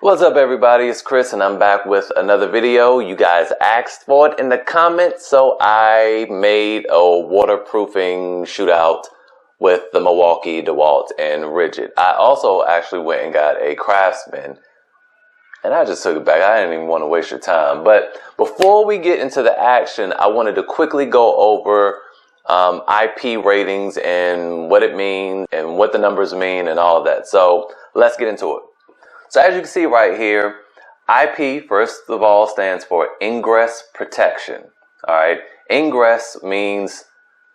What's up everybody, it's Chris and I'm back with another video. You guys asked for it in the comments, so I made a waterproofing shootout with the Milwaukee, DeWalt, and Ridgid. I also actually went and got a Craftsman, and I just took it back. I didn't even want to waste your time. But before we get into the action, I wanted to quickly go over IP ratings and what it means and what the numbers mean and all of that. So let's get into it. So as you can see right here, IP, first of all, stands for ingress protection. All right, ingress means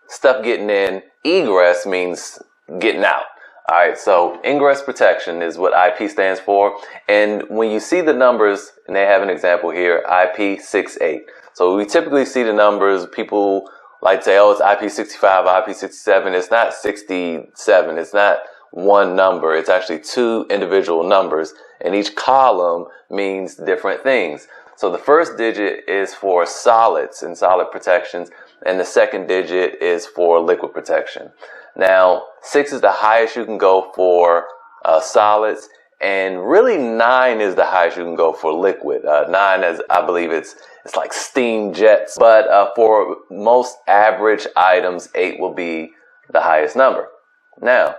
stuff getting in, egress means getting out. All right, so ingress protection is what IP stands for. And when you see the numbers, and they have an example here, IP68. So we typically see the numbers, people like to say, oh, it's IP65, IP67. It's not 67. It's not one number. It's actually two individual numbers, and each column means different things. So the first digit is for solids and solid protections, and the second digit is for liquid protection. Now 6 is the highest you can go for solids, and really 9 is the highest you can go for liquid. 9 is, I believe it's like steam jets, but for most average items, 8 will be the highest number. Now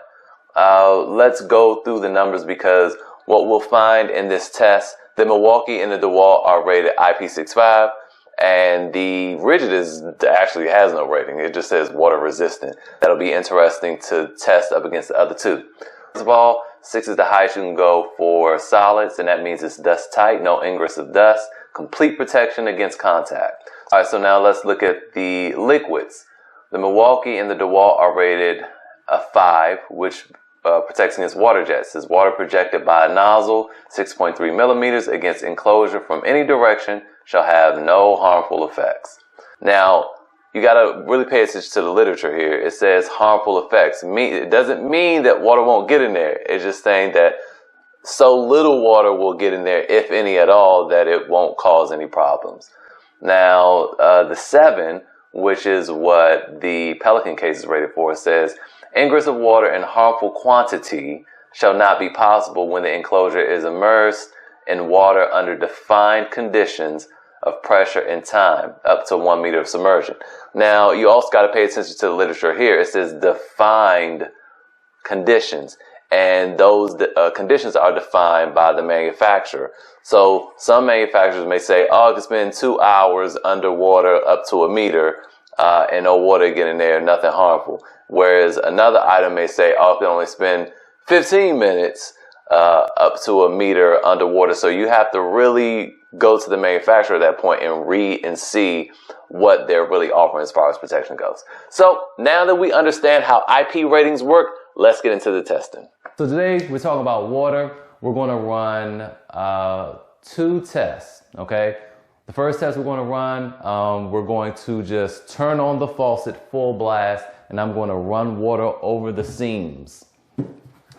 let's go through the numbers, because what we'll find in this test, the Milwaukee and the DeWalt are rated IP65, and the Ridgid actually has no rating. It just says water resistant. That'll be interesting to test up against the other two. First of all, 6 is the highest you can go for solids, and that means it's dust tight, no ingress of dust, complete protection against contact. All right, so now let's look at the liquids. The Milwaukee and the DeWalt are rated a 5, which protects against water jets. Is water projected by a nozzle 6.3 millimeters against enclosure from any direction shall have no harmful effects. Now, you got to really pay attention to the literature here. It says harmful effects. It doesn't mean that water won't get in there. It's just saying that so little water will get in there, if any at all, that it won't cause any problems. Now, the 7, which is what the Pelican case is rated for, says ingress of water in harmful quantity shall not be possible when the enclosure is immersed in water under defined conditions of pressure and time, up to 1 meter of submersion. Now, you also got to pay attention to the literature here. It says defined conditions, and those conditions are defined by the manufacturer. So some manufacturers may say, oh, it can spend 2 hours underwater up to 1 meter and no water getting there, nothing harmful. Whereas another item may say, oh, it can only spend 15 minutes up to 1 meter underwater. So you have to really go to the manufacturer at that point and read and see what they're really offering as far as protection goes. So now that we understand how IP ratings work, let's get into the testing. So today we're talking about water. We're going to run 2 tests, okay? The first test we're going to run, we're going to just turn on the faucet full blast, and I'm going to run water over the seams.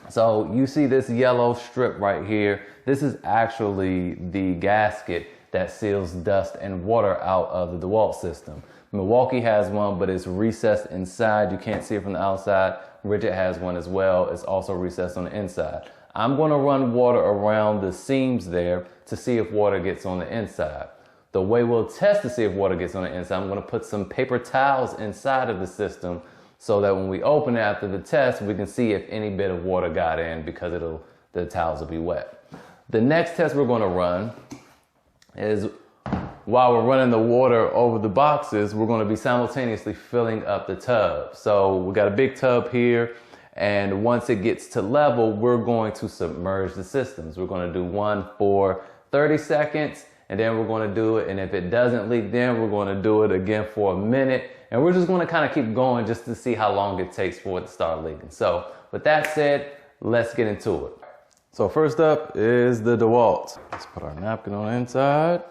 So you see this yellow strip right here. This is actually the gasket that seals dust and water out of the DeWalt system. Milwaukee has one, but it's recessed inside. You can't see it from the outside. Ridgid has one as well. It's also recessed on the inside. I'm going to run water around the seams there to see if water gets on the inside. The way we'll test to see if water gets on the inside, I'm going to put some paper towels inside of the system so that when we open it after the test, we can see if any bit of water got in, because the towels will be wet. The next test we're going to run is, while we're running the water over the boxes, we're going to be simultaneously filling up the tub. So we got a big tub here, and once it gets to level, we're going to submerge the systems. We're going to do one for 30 seconds, and then we're going to do it, and if it doesn't leak, then we're going to do it again for a minute, and we're just going to kind of keep going just to see how long it takes for it to start leaking. So with that said, let's get into it. So first up is the DeWalt. Let's put our napkin on the inside.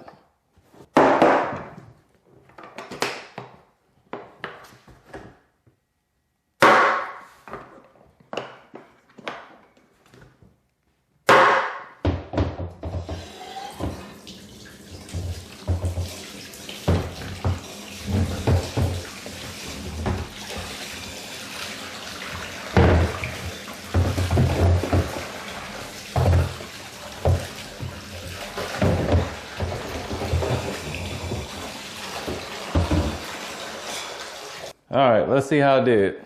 All right, let's see how it did.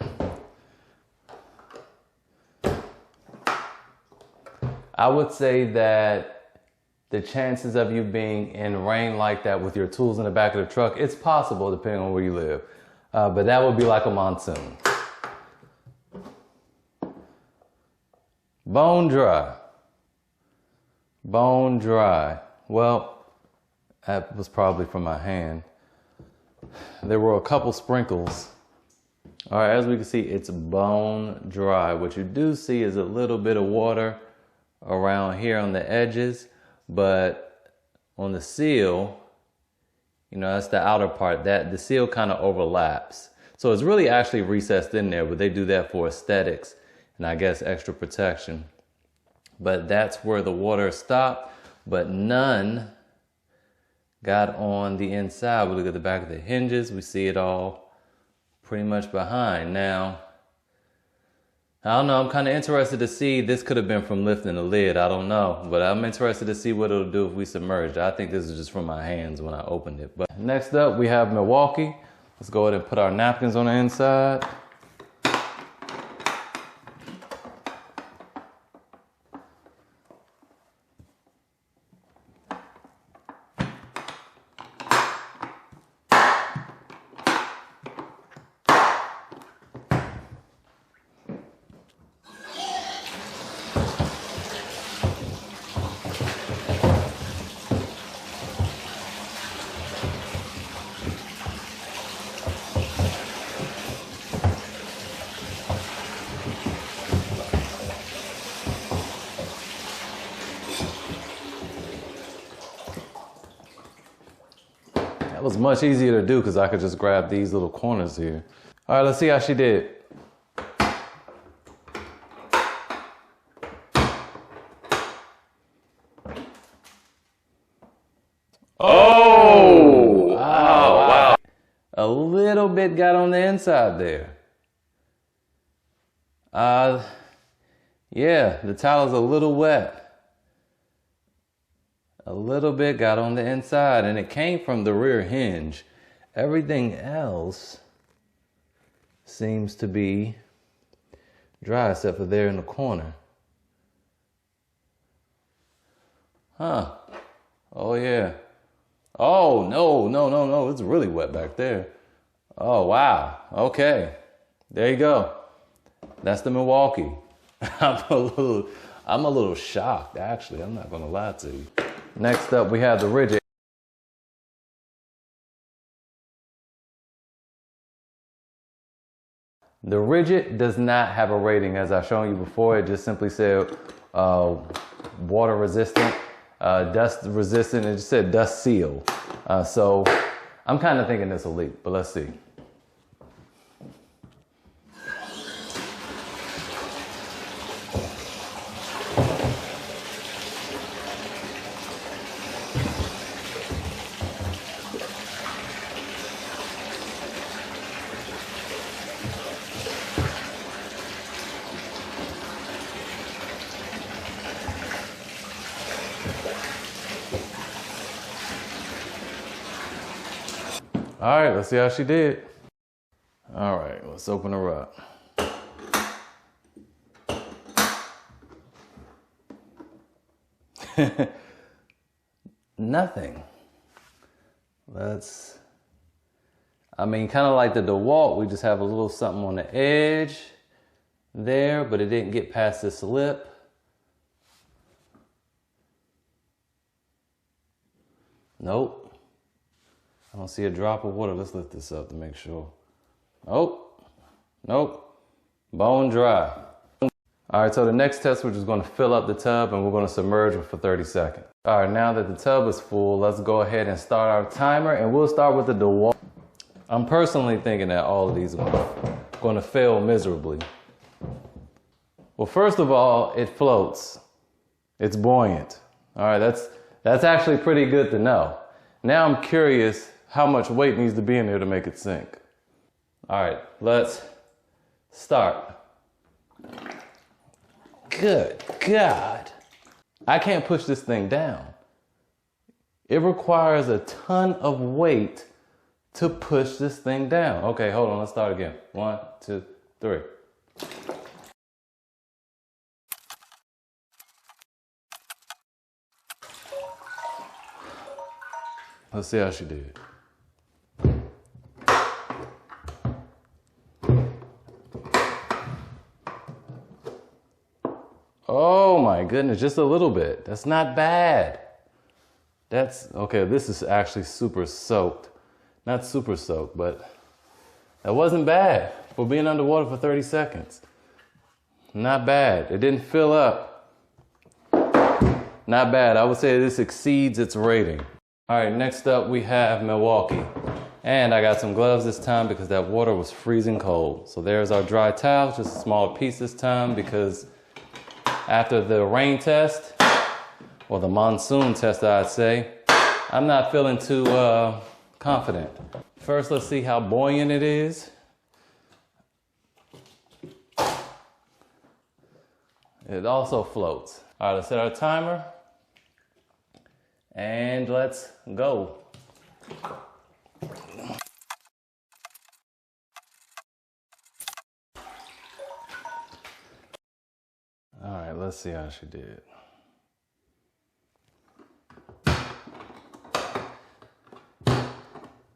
I would say that the chances of you being in rain like that with your tools in the back of the truck, it's possible depending on where you live. But that would be like a monsoon. Bone dry. Bone dry. Well, that was probably from my hand. There were a couple sprinkles. All right, as we can see, it's bone dry. What you do see is a little bit of water around here on the edges, but on the seal, you know, that's the outer part, that the seal kind of overlaps. So it's really actually recessed in there, but they do that for aesthetics and I guess extra protection. But that's where the water stopped, but none got on the inside. We look at the back of the hinges, we see it all pretty much behind. Now, I don't know, I'm kind of interested to see, this could have been from lifting the lid, I don't know. But I'm interested to see what it'll do if we submerge it. I think this is just from my hands when I opened it. But next up, we have Milwaukee. Let's go ahead and put our napkins on the inside. That was much easier to do because I could just grab these little corners here. All right, let's see how she did. Oh! Wow. A little bit got on the inside there. Yeah, the towel is a little wet. A little bit got on the inside, and it came from the rear hinge. Everything else seems to be dry except for there in the corner. Huh. Oh yeah. Oh, no. It's really wet back there. Oh, wow. Okay. There you go. That's the Milwaukee. I'm a little shocked, actually. I'm not gonna lie to you. Next up, we have the Ridgid. The Ridgid does not have a rating, as I've shown you before. It just simply said water resistant, dust resistant. It just said dust seal. So I'm kind of thinking this will leak, but let's see. All right, let's see how she did. All right, let's open her up. Nothing. I mean, kind of like the DeWalt, we just have a little something on the edge there, but it didn't get past this lip. Nope. I don't see a drop of water. Let's lift this up to make sure. Oh, nope. Bone dry. All right, so the next test, we're just going to fill up the tub and we're going to submerge it for 30 seconds. All right, now that the tub is full, let's go ahead and start our timer, and we'll start with the DeWalt. I'm personally thinking that all of these are going to fail miserably. Well, first of all, it floats. It's buoyant. All right, that's actually pretty good to know. Now I'm curious how much weight needs to be in there to make it sink. All right, let's start. Good God. I can't push this thing down. It requires a ton of weight to push this thing down. Okay, hold on, let's start again. 1, 2, 3. Let's see how she did. Oh my goodness, just a little bit. That's not bad. That's, okay, this is actually super soaked. Not super soaked, but that wasn't bad for being underwater for 30 seconds. Not bad. It didn't fill up. Not bad. I would say this exceeds its rating. All right, next up we have Milwaukee. And I got some gloves this time because that water was freezing cold. So there's our dry towel, just a smaller piece this time because after the rain test, or the monsoon test I'd say, I'm not feeling too confident. First, let's see how buoyant it is. It also floats. All right, let's set our timer. And let's go. All right, let's see how she did.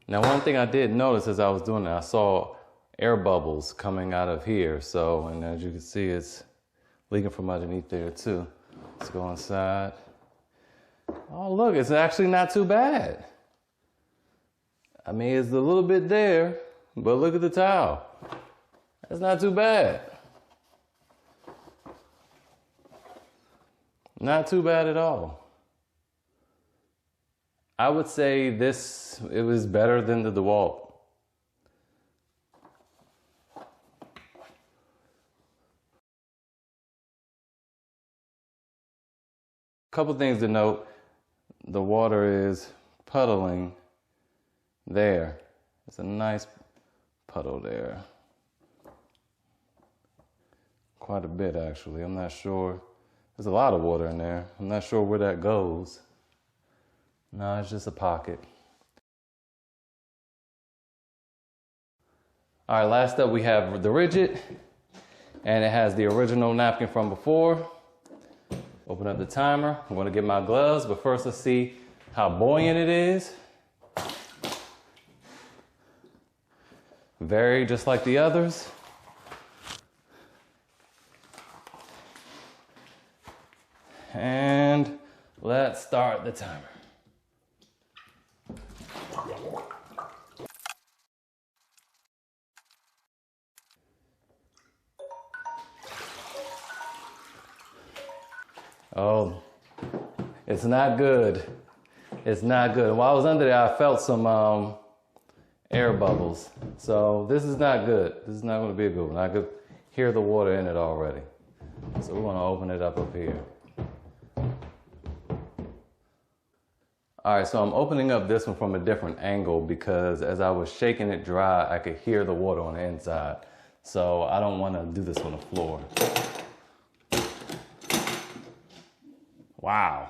Now, one thing I did notice as I was doing it, I saw air bubbles coming out of here. So, and as you can see, it's leaking from underneath there too. Let's go inside. Oh, look, it's actually not too bad. I mean, it's a little bit there, but look at the towel. That's not too bad. Not too bad at all. I would say it was better than the DeWalt. Couple things to note. The water is puddling there. It's a nice puddle there. Quite a bit actually. I'm not sure. There's a lot of water in there. I'm not sure where that goes. No, it's just a pocket. All right, last up we have the Ridgid, and it has the original napkin from before. Open up the timer. I'm gonna get my gloves, but first let's see how buoyant it is. Very just like the others. And let's start the timer. Oh, it's not good. It's not good. While I was under there, I felt some air bubbles. So this is not good. This is not going to be a good one. I could hear the water in it already. So we're going to open it up here. All right, so I'm opening up this one from a different angle because as I was shaking it dry, I could hear the water on the inside. So I don't want to do this on the floor. Wow.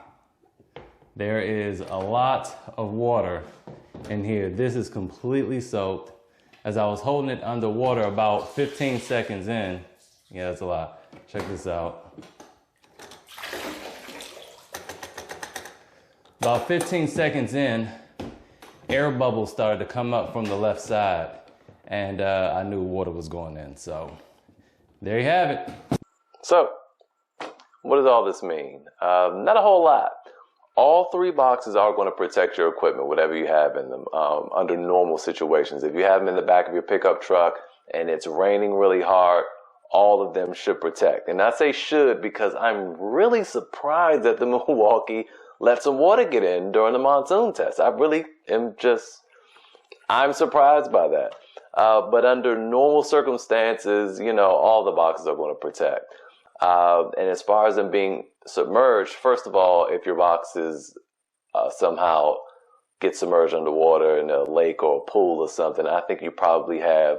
There is a lot of water in here. This is completely soaked. As I was holding it underwater about 15 seconds in, yeah, that's a lot. Check this out. About 15 seconds in, air bubbles started to come up from the left side, and I knew water was going in. So there you have it. So what does all this mean? Not a whole lot. All three boxes are going to protect your equipment, whatever you have in them, under normal situations. If you have them in the back of your pickup truck and it's raining really hard, all of them should protect. And I say should because I'm really surprised that the Milwaukee let some water get in during the monsoon test. I really am I'm surprised by that. But under normal circumstances, you know, all the boxes are going to protect. And as far as them being submerged, first of all, if your boxes somehow get submerged underwater in a lake or a pool or something, I think you probably have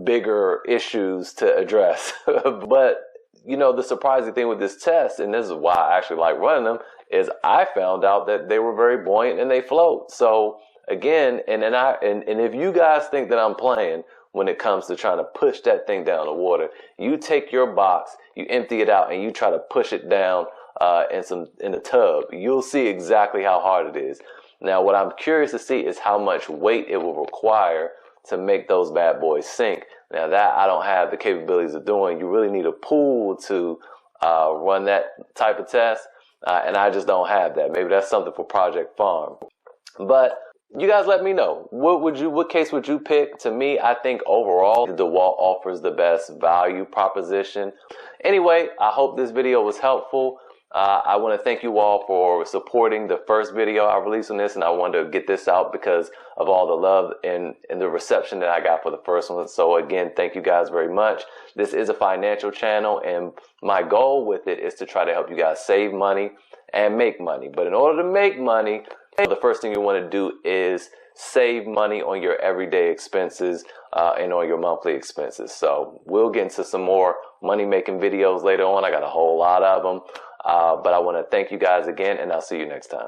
bigger issues to address. But, you know, the surprising thing with this test, and this is why I actually like running them, is I found out that they were very buoyant and they float. So again, and if you guys think that I'm playing when it comes to trying to push that thing down the water, you take your box, you empty it out, and you try to push it down in a tub. You'll see exactly how hard it is. Now, what I'm curious to see is how much weight it will require to make those bad boys sink. Now, that I don't have the capabilities of doing. You really need a pool to run that type of test, and I just don't have that. Maybe that's something for Project Farm. But you guys let me know. What case would you pick? To me, I think overall, DeWalt offers the best value proposition. Anyway, I hope this video was helpful. I want to thank you all for supporting the first video I released on this, and I wanted to get this out because of all the love and the reception that I got for the first one. So again, thank you guys very much. This is a financial channel, and my goal with it is to try to help you guys save money and make money. But in order to make money, the first thing you want to do is save money on your everyday expenses and on your monthly expenses. So we'll get into some more money-making videos later on. I got a whole lot of them. But I want to thank you guys again, and I'll see you next time.